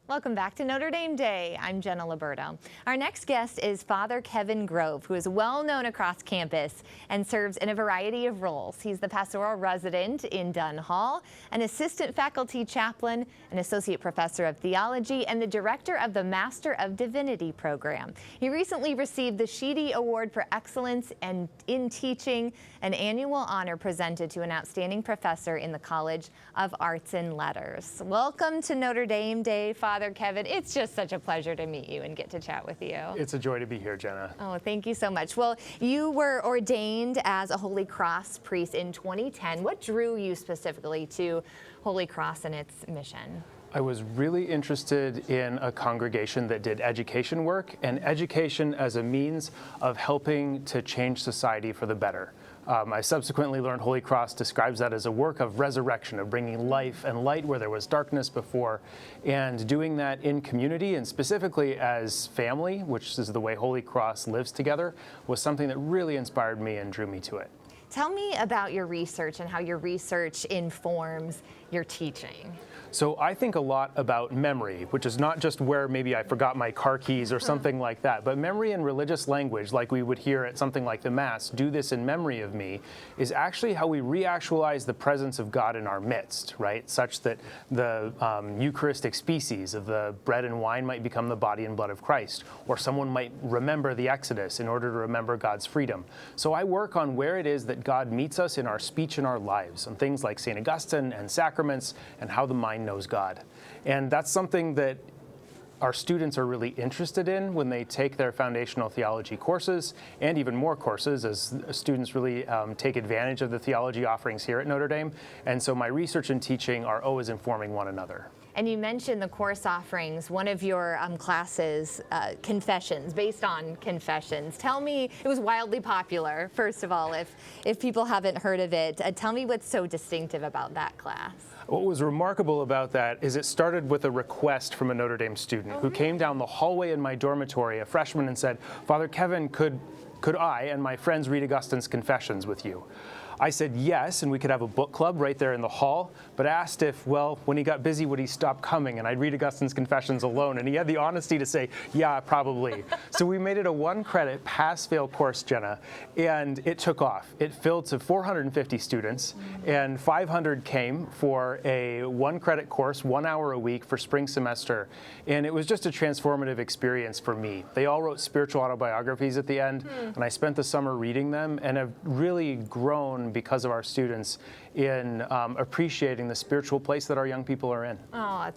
Welcome back to Notre Dame Day. I'm Jenna Liberto. Our next guest is Father Kevin Grove, who is well known across campus and serves in a variety of roles. He's the pastoral resident in Dunne Hall, an assistant faculty chaplain, an associate professor of theology, and the director of the Master of Divinity program. He recently received the Sheedy Award for excellence and in teaching, an annual honor presented to an outstanding professor in the College of Arts and Letters. Welcome to Notre Dame Day, Father Kevin. It's just such a pleasure to meet you and get to chat with you. It's a joy to be here, Jenna. Oh, thank you so much. Well, you were ordained as a Holy Cross priest in 2010. What drew you specifically to Holy Cross and its mission? I was really interested in a congregation that did education work and education as a means of helping to change society for the better. I subsequently learned Holy Cross describes that as a work of resurrection, of bringing life and light where there was darkness before, and doing that in community and specifically as family, which is the way Holy Cross lives together, was something that really inspired me and drew me to it. Tell me about your research and how your research informs your teaching. So I think a lot about memory, which is not just where maybe I forgot my car keys or something like that, but memory in religious language, like we would hear at something like the Mass, do this in memory of me, is actually how we reactualize the presence of God in our midst, right? Such that the Eucharistic species of the bread and wine might become the body and blood of Christ, or someone might remember the Exodus in order to remember God's freedom. So I work on where it is that God meets us in our speech and our lives, on things like St. Augustine and sacraments, and how the mind knows God. And that's something that our students are really interested in when they take their foundational theology courses, and even more courses as students really take advantage of the theology offerings here at Notre Dame. And so my research and teaching are always informing one another. And you mentioned the course offerings, one of your classes, Confessions, based on Confessions. Tell me, it was wildly popular, first of all, if people haven't heard of it. Tell me what's so distinctive about that class. What was remarkable about that is it started with a request from a Notre Dame student who came down the hallway in my dormitory, a freshman, and said, "Father Kevin, could I and my friends read Augustine's Confessions with you?" I said yes, and we could have a book club right there in the hall, but asked if, well, when he got busy, would he stop coming? And I'd read Augustine's Confessions alone, and he had the honesty to say, yeah, probably. So we made it a one-credit pass-fail course, Jenna, and it took off. It filled to 450 students, and 500 came for a one-credit course, 1 hour a week for spring semester, and it was just a transformative experience for me. They all wrote spiritual autobiographies at the end, and I spent the summer reading them, and have really grown because of our students in appreciating the spiritual place that our young people are in. Oh,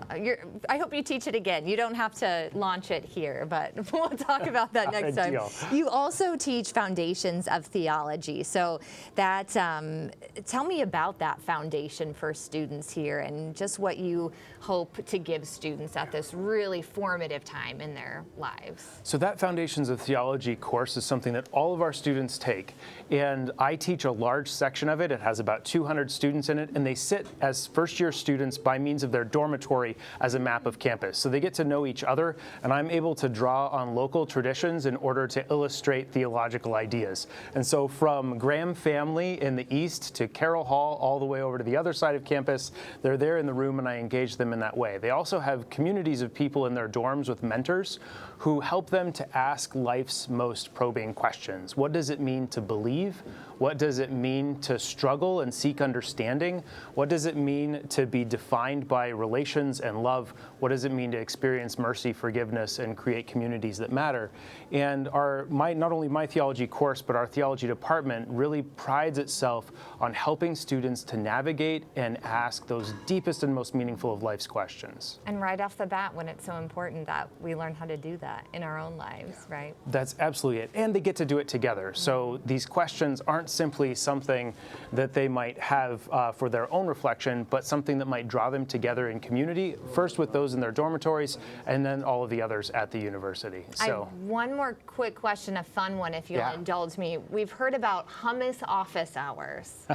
I hope you teach it again. You don't have to launch it here, but we'll talk about that next time. You also teach foundations of theology. So that, tell me about that foundation for students here and just what you hope to give students at this really formative time in their lives. So that Foundations of Theology course is something that all of our students take. And I teach a large section of it. It has about 200 students in it, and they sit as first-year students by means of their dormitory as a map of campus. So they get to know each other, and I'm able to draw on local traditions in order to illustrate theological ideas. And so from Graham family in the east to Carroll Hall all the way over to the other side of campus, they're there in the room, and I engage them in that way. They also have communities of people in their dorms with mentors who help them to ask life's most probing questions. What does it mean to believe? What does it mean to struggle and seek understanding? What does it mean to be defined by relations and love? What does it mean to experience mercy, forgiveness, and create communities that matter? And not only my theology course, but our theology department really prides itself on helping students to navigate and ask those deepest and most meaningful of life's questions. And right off the bat, when it's so important that we learn how to do that in our own lives, right? That's absolutely it. And they get to do it together. So these questions aren't simply something that they might have for their own reflection, but something that might draw them together in community, first with those in their dormitories, and then all of the others at the university. So one more quick question, a fun one, if you'll indulge me. We've heard about hummus office hours.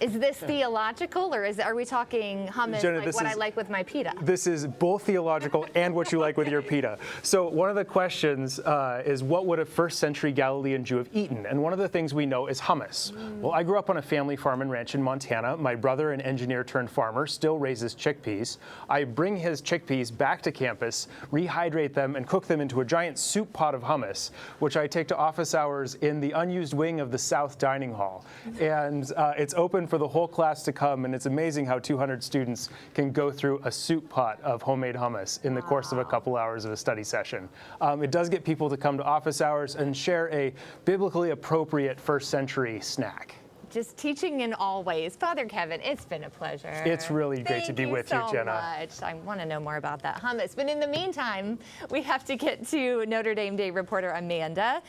Is this theological, or are we talking hummus, Jenna, like what I like with my pita? This is both theological and what you like with your pita. So one of the questions is, what would a first century Galilean Jew have eaten? And one of the things we know is hummus. Well, I grew up on a family farm and ranch in Montana. My brother, an engineer turned farmer, still raises chickpeas. I bring his chickpeas back to campus, rehydrate them, and cook them into a giant soup pot of hummus, which I take to office hours in the unused wing of the South Dining Hall. And it's open for the whole class to come, and it's amazing how 200 students can go through a soup pot of homemade hummus in the course of a couple hours of a study session. It does get people to come to office hours and share a biblically appropriate first century snack. Just teaching in all ways. Father Kevin, it's been a pleasure. It's really great to be with you, Jenna. Thank you so much. I want to know more about that hummus. But in the meantime, we have to get to Notre Dame Day reporter Amanda.